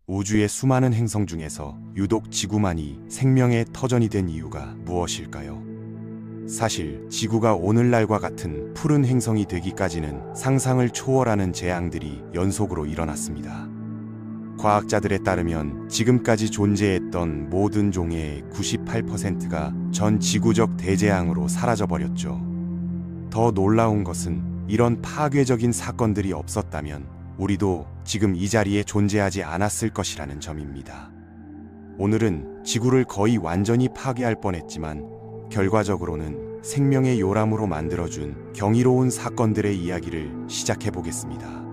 우주의 수많은 행성 중에서 유독 지구만이 생명의 터전이 된 이유가 무엇일까요? 사실 지구가 오늘날과 같은 푸른 행성이 되기까지는 상상을 초월하는 재앙들이 연속으로 일어났습니다. 과학자들에 따르면 지금까지 존재했던 모든 종의 98%가 전 지구적 대재앙으로 사라져버렸죠. 더 놀라운 것은 이런 파괴적인 사건들이 없었다면 우리도 지금 이 자리에 존재하지 않았을 것이라는 점입니다. 오늘은 지구를 거의 완전히 파괴할 뻔했지만 결과적으로는 생명의 요람으로 만들어준 경이로운 사건들의 이야기를 시작해 보겠습니다.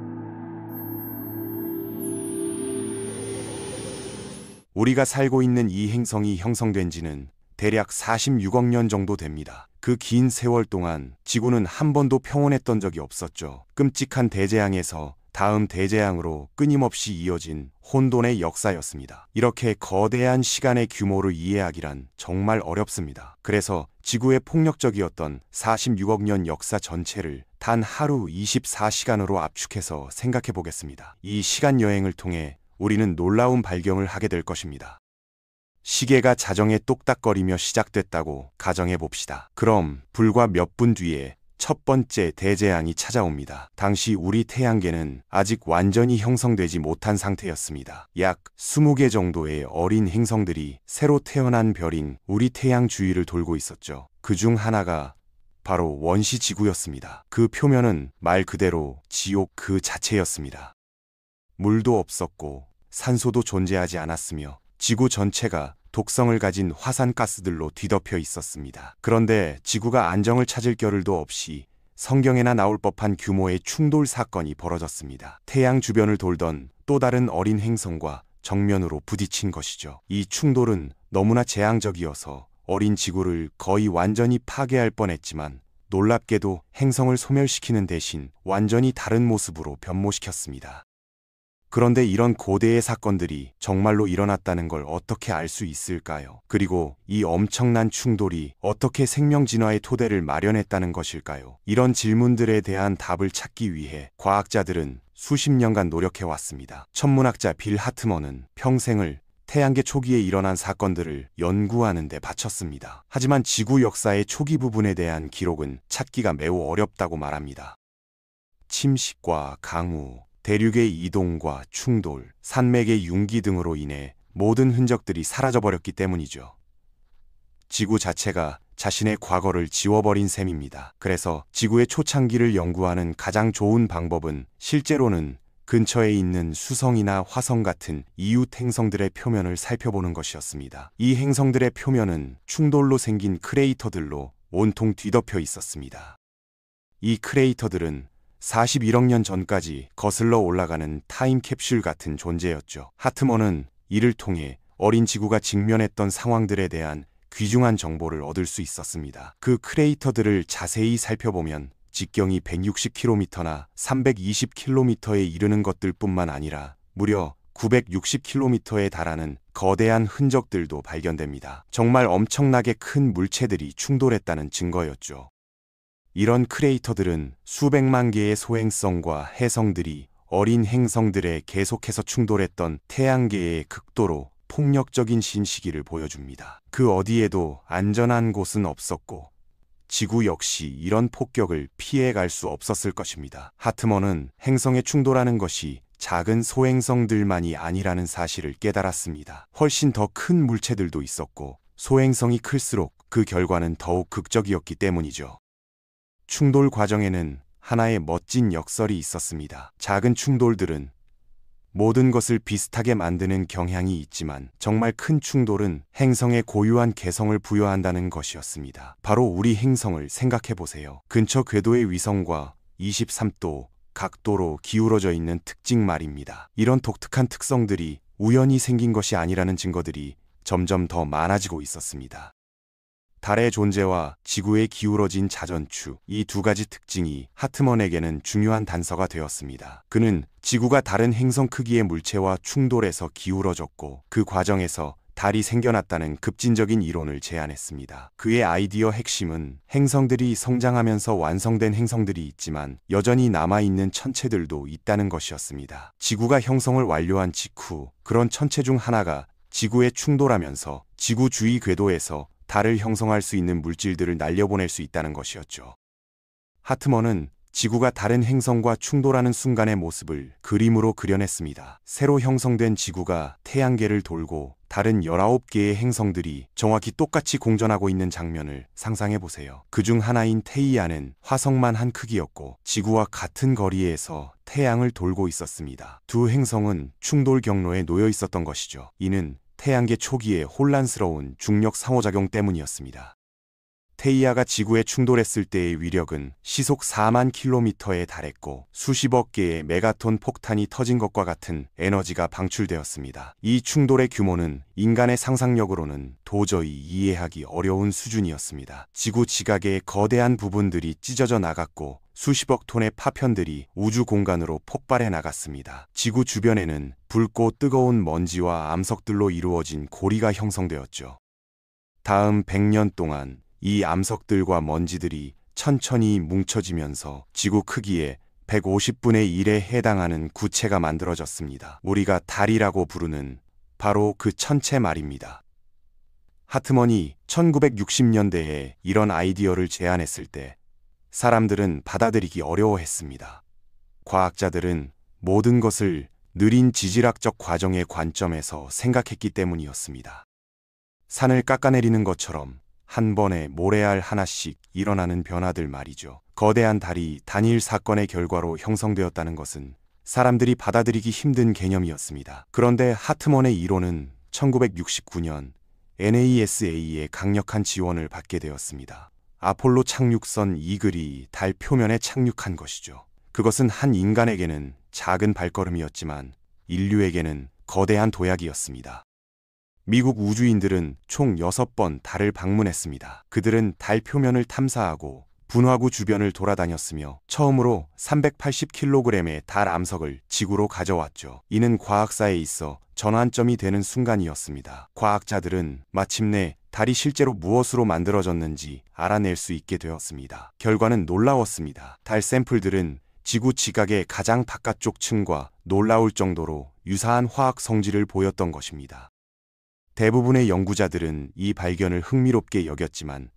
우리가 살고 있는 이 행성이 형성된 지는 대략 46억 년 정도 됩니다. 그 긴 세월 동안 지구는 한 번도 평온했던 적이 없었죠. 끔찍한 대재앙에서 다음 대재앙으로 끊임없이 이어진 혼돈의 역사였습니다. 이렇게 거대한 시간의 규모를 이해하기란 정말 어렵습니다. 그래서 지구의 폭력적이었던 46억 년 역사 전체를 단 하루 24시간으로 압축해서 생각해 보겠습니다. 이 시간 여행을 통해 우리는 놀라운 발견을 하게 될 것입니다. 시계가 자정에 똑딱거리며 시작됐다고 가정해 봅시다. 그럼 불과 몇 분 뒤에 첫 번째 대재앙이 찾아옵니다. 당시 우리 태양계는 아직 완전히 형성되지 못한 상태였습니다. 약 20개 정도의 어린 행성들이 새로 태어난 별인 우리 태양 주위를 돌고 있었죠. 그 중 하나가 바로 원시 지구였습니다. 그 표면은 말 그대로 지옥 그 자체였습니다. 물도 없었고 산소도 존재하지 않았으며 지구 전체가 독성을 가진 화산가스들로 뒤덮여 있었습니다. 그런데 지구가 안정을 찾을 겨를도 없이 성경에나 나올 법한 규모의 충돌 사건이 벌어졌습니다. 태양 주변을 돌던 또 다른 어린 행성과 정면으로 부딪힌 것이죠. 이 충돌은 너무나 재앙적이어서 어린 지구를 거의 완전히 파괴할 뻔했지만 놀랍게도 행성을 소멸시키는 대신 완전히 다른 모습으로 변모시켰습니다. 그런데 이런 고대의 사건들이 정말로 일어났다는 걸 어떻게 알 수 있을까요? 그리고 이 엄청난 충돌이 어떻게 생명 진화의 토대를 마련했다는 것일까요? 이런 질문들에 대한 답을 찾기 위해 과학자들은 수십 년간 노력해왔습니다. 천문학자 빌 하트먼은 평생을 태양계 초기에 일어난 사건들을 연구하는 데 바쳤습니다. 하지만 지구 역사의 초기 부분에 대한 기록은 찾기가 매우 어렵다고 말합니다. 침식과 강우, 대륙의 이동과 충돌, 산맥의 융기 등으로 인해 모든 흔적들이 사라져버렸기 때문이죠. 지구 자체가 자신의 과거를 지워버린 셈입니다. 그래서 지구의 초창기를 연구하는 가장 좋은 방법은 실제로는 근처에 있는 수성이나 화성 같은 이웃 행성들의 표면을 살펴보는 것이었습니다. 이 행성들의 표면은 충돌로 생긴 크레이터들로 온통 뒤덮여 있었습니다. 이 크레이터들은 41억 년 전까지 거슬러 올라가는 타임캡슐 같은 존재였죠. 하트먼은 이를 통해 어린 지구가 직면했던 상황들에 대한 귀중한 정보를 얻을 수 있었습니다. 그 크레이터들을 자세히 살펴보면 직경이 160km나 320km에 이르는 것들뿐만 아니라 무려 960km에 달하는 거대한 흔적들도 발견됩니다. 정말 엄청나게 큰 물체들이 충돌했다는 증거였죠. 이런 크레이터들은 수백만 개의 소행성과 해성들이 어린 행성들에 계속해서 충돌했던 태양계의 극도로 폭력적인 신시기를 보여줍니다. 그 어디에도 안전한 곳은 없었고 지구 역시 이런 폭격을 피해갈 수 없었을 것입니다. 하트먼은 행성에 충돌하는 것이 작은 소행성들만이 아니라는 사실을 깨달았습니다. 훨씬 더 큰 물체들도 있었고 소행성이 클수록 그 결과는 더욱 극적이었기 때문이죠. 충돌 과정에는 하나의 멋진 역설이 있었습니다. 작은 충돌들은 모든 것을 비슷하게 만드는 경향이 있지만 정말 큰 충돌은 행성에 고유한 개성을 부여한다는 것이었습니다. 바로 우리 행성을 생각해 보세요. 근처 궤도의 위성과 23도 각도로 기울어져 있는 특징 말입니다. 이런 독특한 특성들이 우연히 생긴 것이 아니라는 증거들이 점점 더 많아지고 있었습니다. 달의 존재와 지구의 기울어진 자전축, 이 두 가지 특징이 하트먼에게는 중요한 단서가 되었습니다. 그는 지구가 다른 행성 크기의 물체와 충돌해서 기울어졌고 그 과정에서 달이 생겨났다는 급진적인 이론을 제안했습니다. 그의 아이디어 핵심은 행성들이 성장하면서 완성된 행성들이 있지만 여전히 남아있는 천체들도 있다는 것이었습니다. 지구가 형성을 완료한 직후 그런 천체 중 하나가 지구에 충돌하면서 지구 주위 궤도에서 달을 형성할 수 있는 물질들을 날려보낼 수 있다는 것이었죠. 하트먼은 지구가 다른 행성과 충돌하는 순간의 모습을 그림으로 그려냈습니다. 새로 형성된 지구가 태양계를 돌고 다른 19개의 행성들이 정확히 똑같이 공전하고 있는 장면을 상상해 보세요. 그중 하나인 테이아는 화성만 한 크기였고 지구와 같은 거리에서 태양을 돌고 있었습니다. 두 행성은 충돌 경로에 놓여 있었던 것이죠. 이는 태양계 초기의 혼란스러운 중력 상호작용 때문이었습니다. 테이아가 지구에 충돌했을 때의 위력은 시속 4만 킬로미터에 달했고 수십억 개의 메가톤 폭탄이 터진 것과 같은 에너지가 방출되었습니다. 이 충돌의 규모는 인간의 상상력으로는 도저히 이해하기 어려운 수준이었습니다. 지구 지각의 거대한 부분들이 찢어져 나갔고 수십억 톤의 파편들이 우주 공간으로 폭발해 나갔습니다. 지구 주변에는 붉고 뜨거운 먼지와 암석들로 이루어진 고리가 형성되었죠. 다음 100년 동안 이 암석들과 먼지들이 천천히 뭉쳐지면서 지구 크기의 150분의 1에 해당하는 구체가 만들어졌습니다. 우리가 달이라고 부르는 바로 그 천체 말입니다. 하트먼이 1960년대에 이런 아이디어를 제안했을 때 사람들은 받아들이기 어려워했습니다. 과학자들은 모든 것을 느린 지질학적 과정의 관점에서 생각했기 때문이었습니다. 산을 깎아내리는 것처럼 한 번에 모래알 하나씩 일어나는 변화들 말이죠. 거대한 달이 단일 사건의 결과로 형성되었다는 것은 사람들이 받아들이기 힘든 개념이었습니다. 그런데 하트먼의 이론은 1969년 NASA의 강력한 지원을 받게 되었습니다. 아폴로 착륙선 이글이 달 표면에 착륙한 것이죠. 그것은 한 인간에게는 작은 발걸음이었지만 인류에게는 거대한 도약이었습니다. 미국 우주인들은 총 6번 달을 방문했습니다. 그들은 달 표면을 탐사하고 분화구 주변을 돌아다녔으며 처음으로 380kg의 달 암석을 지구로 가져왔죠. 이는 과학사에 있어 전환점이 되는 순간이었습니다. 과학자들은 마침내 달이 실제로 무엇으로 만들어졌는지 알아낼 수 있게 되었습니다. 결과는 놀라웠습니다. 달 샘플들은 지구 지각의 가장 바깥쪽 층과 놀라울 정도로 유사한 화학 성질을 보였던 것입니다. 대부분의 연구자들은 이 발견을 흥미롭게 여겼지만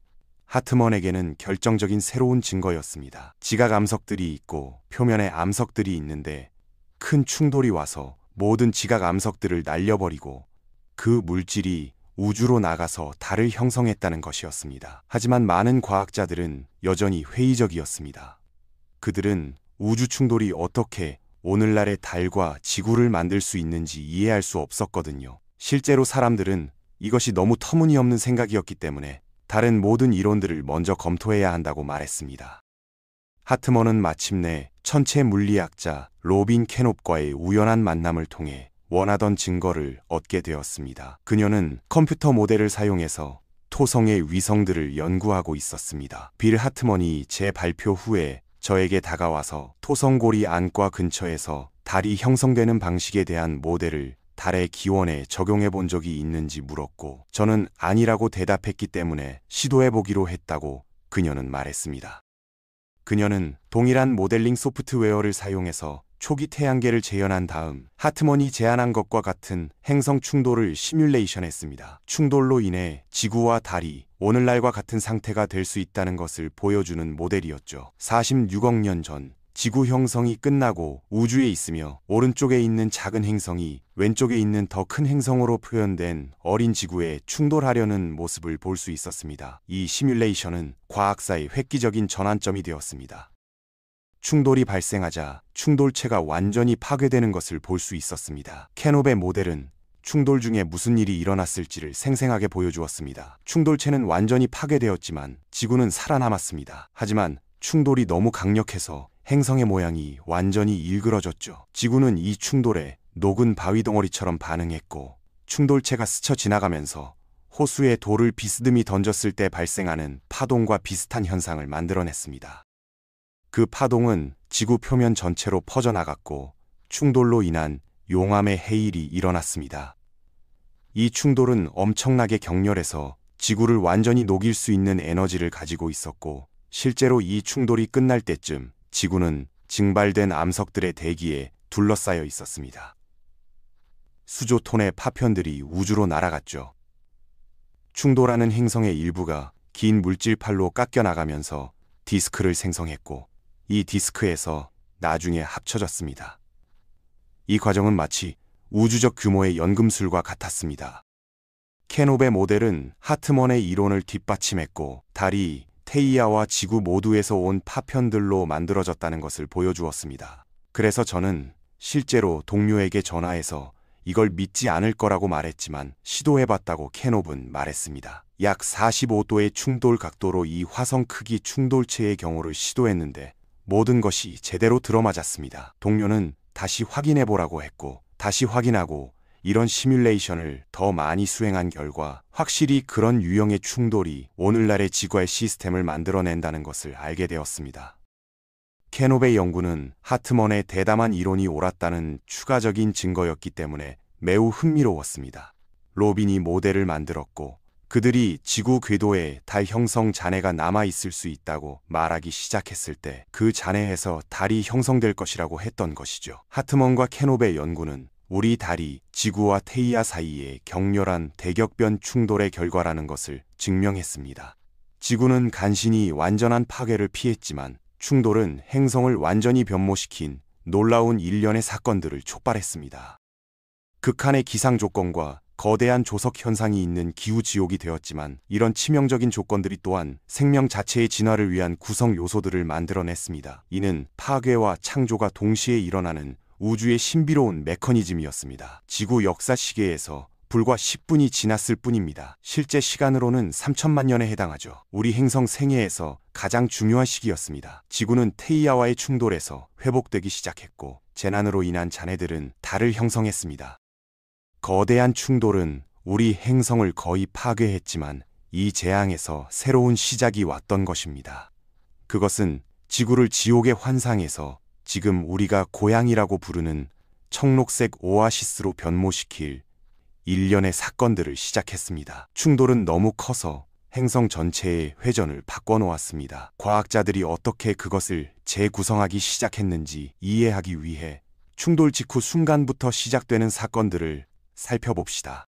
하트먼에게는 결정적인 새로운 증거였습니다. 지각 암석들이 있고 표면에 암석들이 있는데 큰 충돌이 와서 모든 지각 암석들을 날려버리고 그 물질이 우주로 나가서 달을 형성했다는 것이었습니다. 하지만 많은 과학자들은 여전히 회의적이었습니다. 그들은 우주 충돌이 어떻게 오늘날의 달과 지구를 만들 수 있는지 이해할 수 없었거든요. 실제로 사람들은 이것이 너무 터무니없는 생각이었기 때문에 다른 모든 이론들을 먼저 검토해야 한다고 말했습니다. 하트먼은 마침내 천체 물리학자 로빈 캐놉과의 우연한 만남을 통해 원하던 증거를 얻게 되었습니다. 그녀는 컴퓨터 모델을 사용해서 토성의 위성들을 연구하고 있었습니다. 빌 하트먼이 제 발표 후에 저에게 다가와서 토성고리 안과 근처에서 달이 형성되는 방식에 대한 모델을 달의 기원에 적용해 본 적이 있는지 물었고 저는 아니라고 대답했기 때문에 시도해 보기로 했다고 그녀는 말했습니다. 그녀는 동일한 모델링 소프트웨어를 사용해서 초기 태양계를 재현한 다음 하트먼이 제안한 것과 같은 행성 충돌을 시뮬레이션했습니다. 충돌로 인해 지구와 달이 오늘날과 같은 상태가 될 수 있다는 것을 보여주는 모델이었죠. 46억 년 전 지구 형성이 끝나고 우주에 있으며 오른쪽에 있는 작은 행성이 왼쪽에 있는 더 큰 행성으로 표현된 어린 지구에 충돌하려는 모습을 볼 수 있었습니다. 이 시뮬레이션은 과학사의 획기적인 전환점이 되었습니다. 충돌이 발생하자 충돌체가 완전히 파괴되는 것을 볼 수 있었습니다. 캐놉의 모델은 충돌 중에 무슨 일이 일어났을지를 생생하게 보여주었습니다. 충돌체는 완전히 파괴되었지만 지구는 살아남았습니다. 하지만 충돌이 너무 강력해서 행성의 모양이 완전히 일그러졌죠. 지구는 이 충돌에 녹은 바위 덩어리처럼 반응했고 충돌체가 스쳐 지나가면서 호수에 돌을 비스듬히 던졌을 때 발생하는 파동과 비슷한 현상을 만들어냈습니다. 그 파동은 지구 표면 전체로 퍼져나갔고 충돌로 인한 용암의 해일이 일어났습니다. 이 충돌은 엄청나게 격렬해서 지구를 완전히 녹일 수 있는 에너지를 가지고 있었고, 실제로 이 충돌이 끝날 때쯤 지구는 증발된 암석들의 대기에 둘러싸여 있었습니다. 수조톤의 파편들이 우주로 날아갔죠. 충돌하는 행성의 일부가 긴 물질팔로 깎여나가면서 디스크를 생성했고, 이 디스크에서 나중에 합쳐졌습니다. 이 과정은 마치 우주적 규모의 연금술과 같았습니다. 케노베 모델은 하트먼의 이론을 뒷받침했고, 달이 테이아와 지구 모두에서 온 파편들로 만들어졌다는 것을 보여주었습니다. 그래서 저는 실제로 동료에게 전화해서 이걸 믿지 않을 거라고 말했지만 시도해봤다고 케노브는 말했습니다. 약 45도의 충돌 각도로 이 화성 크기 충돌체의 경우를 시도했는데 모든 것이 제대로 들어맞았습니다. 동료는 다시 확인해보라고 했고, 다시 확인하고 이런 시뮬레이션을 더 많이 수행한 결과 확실히 그런 유형의 충돌이 오늘날의 지구의 시스템을 만들어낸다는 것을 알게 되었습니다. 케노베의 연구는 하트먼의 대담한 이론이 옳았다는 추가적인 증거였기 때문에 매우 흥미로웠습니다. 로빈이 모델을 만들었고, 그들이 지구 궤도에 달 형성 잔해가 남아있을 수 있다고 말하기 시작했을 때 그 잔해에서 달이 형성될 것이라고 했던 것이죠. 하트먼과 케노베의 연구는 우리 달이 지구와 테이아 사이의 격렬한 대격변 충돌의 결과라는 것을 증명했습니다. 지구는 간신히 완전한 파괴를 피했지만 충돌은 행성을 완전히 변모시킨 놀라운 일련의 사건들을 촉발했습니다. 극한의 기상 조건과 거대한 조석 현상이 있는 기후지옥이 되었지만 이런 치명적인 조건들이 또한 생명 자체의 진화를 위한 구성 요소들을 만들어냈습니다. 이는 파괴와 창조가 동시에 일어나는 우주의 신비로운 메커니즘이었습니다. 지구 역사 시계에서 불과 10분이 지났을 뿐입니다. 실제 시간으로는 3천만 년에 해당하죠. 우리 행성 생애에서 가장 중요한 시기였습니다. 지구는 테이아와의 충돌에서 회복되기 시작했고, 재난으로 인한 잔해들은 달을 형성했습니다. 거대한 충돌은 우리 행성을 거의 파괴했지만 이 재앙에서 새로운 시작이 왔던 것입니다. 그것은 지구를 지옥의 환상에서 지금 우리가 고향이라고 부르는 청록색 오아시스로 변모시킬 일련의 사건들을 시작했습니다. 충돌은 너무 커서 행성 전체의 회전을 바꿔놓았습니다. 과학자들이 어떻게 그것을 재구성하기 시작했는지 이해하기 위해 충돌 직후 순간부터 시작되는 사건들을 살펴봅시다.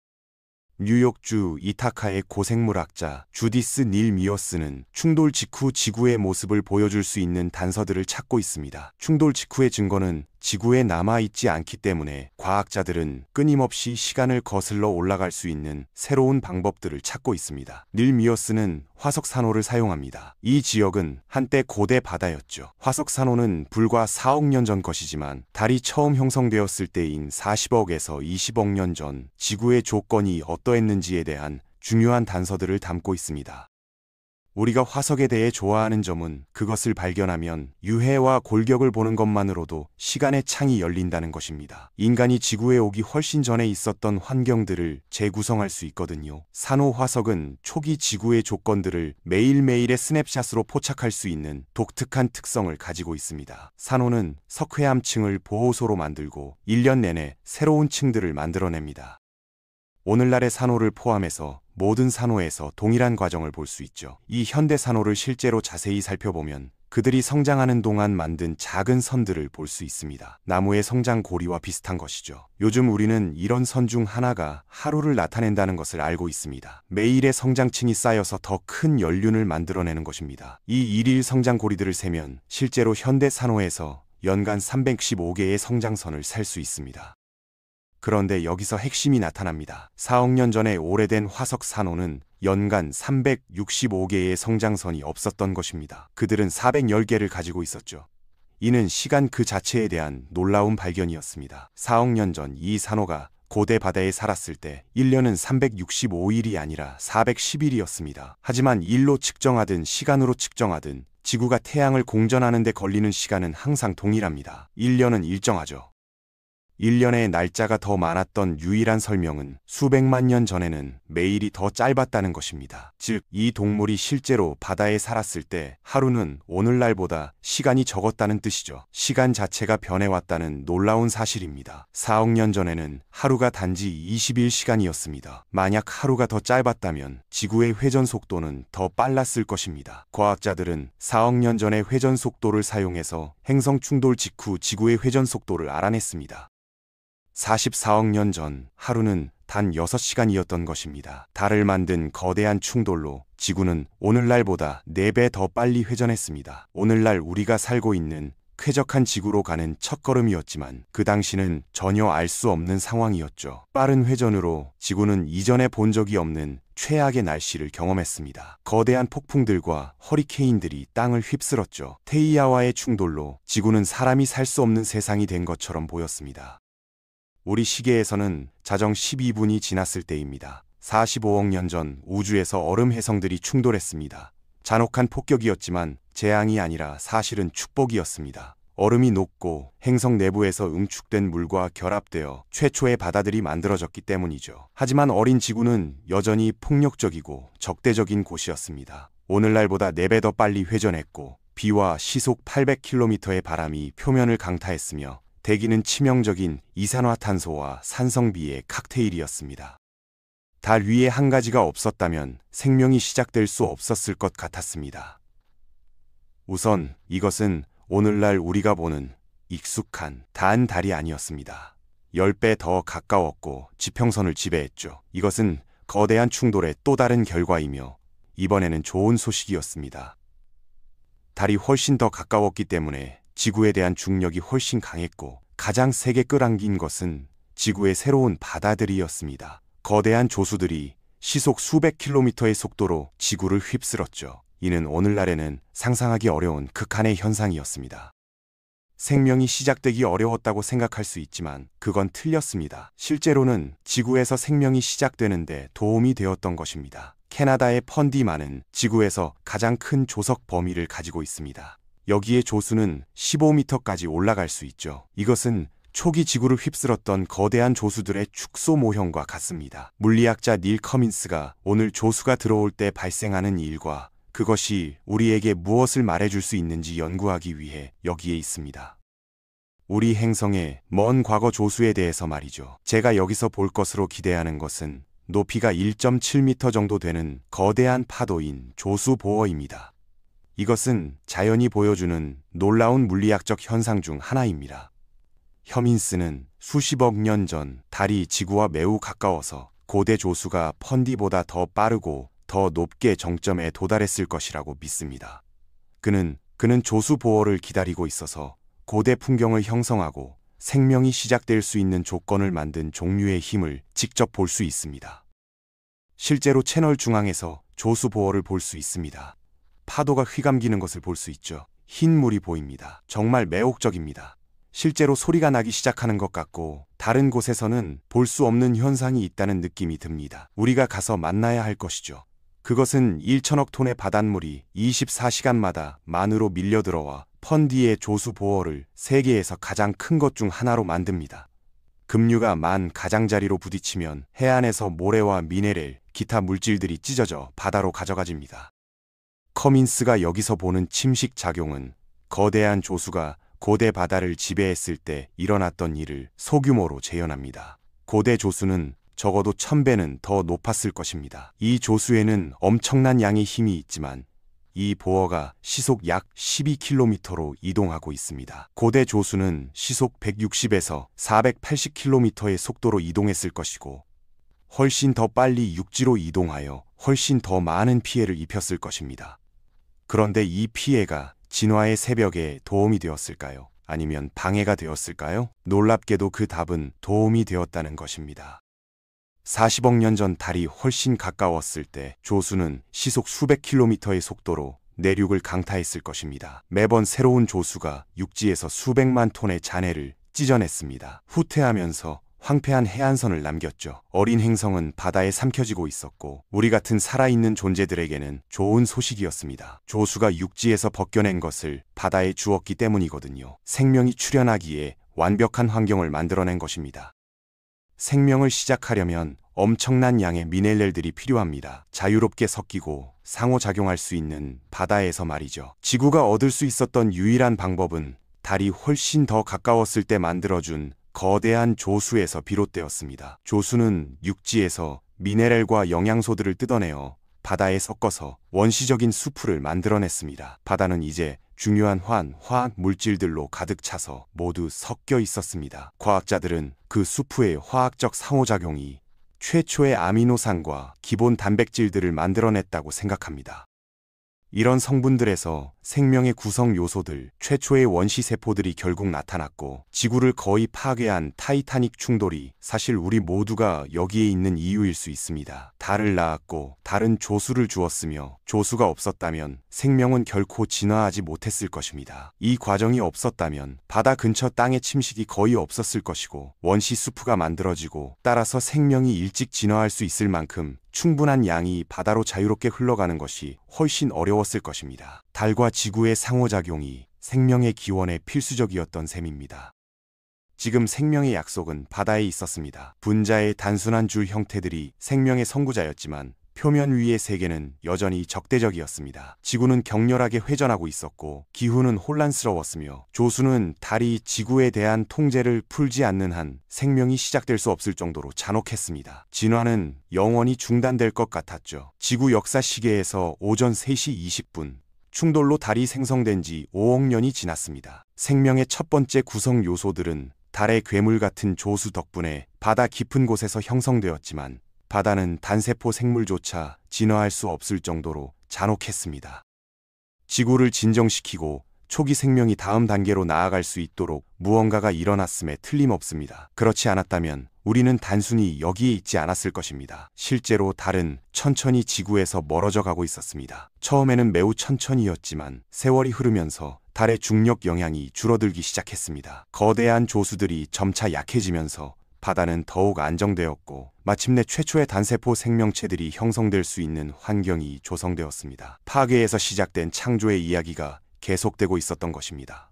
뉴욕주 이타카의 고생물학자 주디스 닐 미어스는 충돌 직후 지구의 모습을 보여줄 수 있는 단서들을 찾고 있습니다. 충돌 직후의 증거는 지구에 남아있지 않기 때문에 과학자들은 끊임없이 시간을 거슬러 올라갈 수 있는 새로운 방법들을 찾고 있습니다. 닐 미어스는 화석산호를 사용합니다. 이 지역은 한때 고대 바다였죠. 화석산호는 불과 4억 년 전 것이지만 달이 처음 형성되었을 때인 40억에서 20억 년 전 지구의 조건이 어떠했는지에 대한 중요한 단서들을 담고 있습니다. 우리가 화석에 대해 좋아하는 점은 그것을 발견하면 유해와 골격을 보는 것만으로도 시간의 창이 열린다는 것입니다. 인간이 지구에 오기 훨씬 전에 있었던 환경들을 재구성할 수 있거든요. 산호 화석은 초기 지구의 조건들을 매일매일의 스냅샷으로 포착할 수 있는 독특한 특성을 가지고 있습니다. 산호는 석회암층을 보호소로 만들고 1년 내내 새로운 층들을 만들어냅니다. 오늘날의 산호를 포함해서 모든 산호에서 동일한 과정을 볼 수 있죠. 이 현대 산호를 실제로 자세히 살펴보면 그들이 성장하는 동안 만든 작은 선들을 볼 수 있습니다. 나무의 성장 고리와 비슷한 것이죠. 요즘 우리는 이런 선 중 하나가 하루를 나타낸다는 것을 알고 있습니다. 매일의 성장층이 쌓여서 더 큰 연륜을 만들어내는 것입니다. 이 일일 성장 고리들을 세면 실제로 현대 산호에서 연간 315개의 성장선을 셀 수 있습니다. 그런데 여기서 핵심이 나타납니다. 4억 년 전에 오래된 화석 산호는 연간 365개의 성장선이 없었던 것입니다. 그들은 410개를 가지고 있었죠. 이는 시간 그 자체에 대한 놀라운 발견이었습니다. 4억 년 전 이 산호가 고대 바다에 살았을 때 1년은 365일이 아니라 410일이었습니다. 하지만 일로 측정하든 시간으로 측정하든 지구가 태양을 공전하는 데 걸리는 시간은 항상 동일합니다. 1년은 일정하죠. 1년의 날짜가 더 많았던 유일한 설명은 수백만 년 전에는 매일이 더 짧았다는 것입니다. 즉, 이 동물이 실제로 바다에 살았을 때 하루는 오늘날보다 시간이 적었다는 뜻이죠. 시간 자체가 변해왔다는 놀라운 사실입니다. 4억 년 전에는 하루가 단지 21시간이었습니다. 만약 하루가 더 짧았다면 지구의 회전 속도는 더 빨랐을 것입니다. 과학자들은 4억 년 전의 회전 속도를 사용해서 행성 충돌 직후 지구의 회전 속도를 알아냈습니다. 44억 년 전 하루는 단 6시간이었던 것입니다. 달을 만든 거대한 충돌로 지구는 오늘날보다 4배 더 빨리 회전했습니다. 오늘날 우리가 살고 있는 쾌적한 지구로 가는 첫걸음이었지만 그 당시는 전혀 알 수 없는 상황이었죠. 빠른 회전으로 지구는 이전에 본 적이 없는 최악의 날씨를 경험했습니다. 거대한 폭풍들과 허리케인들이 땅을 휩쓸었죠. 태이야와의 충돌로 지구는 사람이 살 수 없는 세상이 된 것처럼 보였습니다. 우리 시계에서는 자정 12분이 지났을 때입니다. 45억 년 전 우주에서 얼음 혜성들이 충돌했습니다. 잔혹한 폭격이었지만 재앙이 아니라 사실은 축복이었습니다. 얼음이 녹고 행성 내부에서 응축된 물과 결합되어 최초의 바다들이 만들어졌기 때문이죠. 하지만 어린 지구는 여전히 폭력적이고 적대적인 곳이었습니다. 오늘날보다 4배 더 빨리 회전했고 비와 시속 800km의 바람이 표면을 강타했으며 대기는 치명적인 이산화탄소와 산성비의 칵테일이었습니다. 달 위에 한 가지가 없었다면 생명이 시작될 수 없었을 것 같았습니다. 우선 이것은 오늘날 우리가 보는 익숙한 단 달이 아니었습니다. 10배 더 가까웠고 지평선을 지배했죠. 이것은 거대한 충돌의 또 다른 결과이며 이번에는 좋은 소식이었습니다. 달이 훨씬 더 가까웠기 때문에 지구에 대한 중력이 훨씬 강했고 가장 세게 끌어당긴 것은 지구의 새로운 바다들이었습니다. 거대한 조수들이 시속 수백 킬로미터의 속도로 지구를 휩쓸었죠. 이는 오늘날에는 상상하기 어려운 극한의 현상이었습니다. 생명이 시작되기 어려웠다고 생각할 수 있지만 그건 틀렸습니다. 실제로는 지구에서 생명이 시작되는데 도움이 되었던 것입니다. 캐나다의 펀디만은 지구에서 가장 큰 조석 범위를 가지고 있습니다. 여기에 조수는 15m까지 올라갈 수 있죠. 이것은 초기 지구를 휩쓸었던 거대한 조수들의 축소 모형과 같습니다. 물리학자 닐 커민스가 오늘 조수가 들어올 때 발생하는 일과 그것이 우리에게 무엇을 말해줄 수 있는지 연구하기 위해 여기에 있습니다. 우리 행성의 먼 과거 조수에 대해서 말이죠. 제가 여기서 볼 것으로 기대하는 것은 높이가 1.7m 정도 되는 거대한 파도인 조수 보어입니다. 이것은 자연이 보여주는 놀라운 물리학적 현상 중 하나입니다. 커민스는 수십억 년 전 달이 지구와 매우 가까워서 고대 조수가 펀디보다 더 빠르고 더 높게 정점에 도달했을 것이라고 믿습니다. 그는 조수 보어를 기다리고 있어서 고대 풍경을 형성하고 생명이 시작될 수 있는 조건을 만든 종류의 힘을 직접 볼 수 있습니다. 실제로 채널 중앙에서 조수 보어를 볼 수 있습니다. 파도가 휘감기는 것을 볼 수 있죠. 흰 물이 보입니다. 정말 매혹적입니다. 실제로 소리가 나기 시작하는 것 같고 다른 곳에서는 볼 수 없는 현상이 있다는 느낌이 듭니다. 우리가 가서 만나야 할 것이죠. 그것은 1천억 톤의 바닷물이 24시간마다 만으로 밀려들어와 펀디의 조수 보어를 세계에서 가장 큰 것 중 하나로 만듭니다. 급류가 만 가장자리로 부딪히면 해안에서 모래와 미네랄, 기타 물질들이 찢어져 바다로 가져가집니다. 커민스가 여기서 보는 침식 작용은 거대한 조수가 고대 바다를 지배했을 때 일어났던 일을 소규모로 재현합니다. 고대 조수는 적어도 1000배는 더 높았을 것입니다. 이 조수에는 엄청난 양의 힘이 있지만 이 보어가 시속 약 12km로 이동하고 있습니다. 고대 조수는 시속 160에서 480km의 속도로 이동했을 것이고 훨씬 더 빨리 육지로 이동하여 훨씬 더 많은 피해를 입혔을 것입니다. 그런데 이 피해가 진화의 새벽에 도움이 되었을까요? 아니면 방해가 되었을까요? 놀랍게도 그 답은 도움이 되었다는 것입니다. 40억 년 전 달이 훨씬 가까웠을 때 조수는 시속 수백 킬로미터의 속도로 내륙을 강타했을 것입니다. 매번 새로운 조수가 육지에서 수백만 톤의 잔해를 찢어냈습니다. 후퇴하면서 황폐한 해안선을 남겼죠. 어린 행성은 바다에 삼켜지고 있었고 우리 같은 살아있는 존재들에게는 좋은 소식이었습니다. 조수가 육지에서 벗겨낸 것을 바다에 주었기 때문이거든요. 생명이 출현하기에 완벽한 환경을 만들어낸 것입니다. 생명을 시작하려면 엄청난 양의 미네랄들이 필요합니다. 자유롭게 섞이고 상호작용할 수 있는 바다에서 말이죠. 지구가 얻을 수 있었던 유일한 방법은 달이 훨씬 더 가까웠을 때 만들어준 거대한 조수에서 비롯되었습니다. 조수는 육지에서 미네랄과 영양소들을 뜯어내어 바다에 섞어서 원시적인 수프를 만들어냈습니다. 바다는 이제 중요한 화학 물질들로 가득 차서 모두 섞여 있었습니다. 과학자들은 그 수프의 화학적 상호작용이 최초의 아미노산과 기본 단백질들을 만들어냈다고 생각합니다. 이런 성분들에서 생명의 구성 요소들, 최초의 원시세포들이 결국 나타났고 지구를 거의 파괴한 타이타닉 충돌이 사실 우리 모두가 여기에 있는 이유일 수 있습니다. 달을 낳았고 달은 조수를 주었으며 조수가 없었다면 생명은 결코 진화하지 못했을 것입니다. 이 과정이 없었다면 바다 근처 땅의 침식이 거의 없었을 것이고 원시 수프가 만들어지고 따라서 생명이 일찍 진화할 수 있을 만큼 충분한 양이 바다로 자유롭게 흘러가는 것이 훨씬 어려웠을 것입니다. 달과 지구의 상호작용이 생명의 기원에 필수적이었던 셈입니다. 지금 생명의 약속은 바다에 있었습니다. 분자의 단순한 줄 형태들이 생명의 선구자였지만 표면 위의 세계는 여전히 적대적이었습니다. 지구는 격렬하게 회전하고 있었고 기후는 혼란스러웠으며 조수는 달이 지구에 대한 통제를 풀지 않는 한 생명이 시작될 수 없을 정도로 잔혹했습니다. 진화는 영원히 중단될 것 같았죠. 지구 역사 시계에서 오전 3시 20분 충돌로 달이 생성된 지 5억 년이 지났습니다. 생명의 첫 번째 구성 요소들은 달의 괴물 같은 조수 덕분에 바다 깊은 곳에서 형성되었지만 바다는 단세포 생물조차 진화할 수 없을 정도로 잔혹했습니다. 지구를 진정시키고 초기 생명이 다음 단계로 나아갈 수 있도록 무언가가 일어났음에 틀림없습니다. 그렇지 않았다면 우리는 단순히 여기에 있지 않았을 것입니다. 실제로 달은 천천히 지구에서 멀어져 가고 있었습니다. 처음에는 매우 천천히였지만 세월이 흐르면서 달의 중력 영향이 줄어들기 시작했습니다. 거대한 조수들이 점차 약해지면서 바다는 더욱 안정되었고 마침내 최초의 단세포 생명체들이 형성될 수 있는 환경이 조성되었습니다. 파괴에서 시작된 창조의 이야기가 계속되고 있었던 것입니다.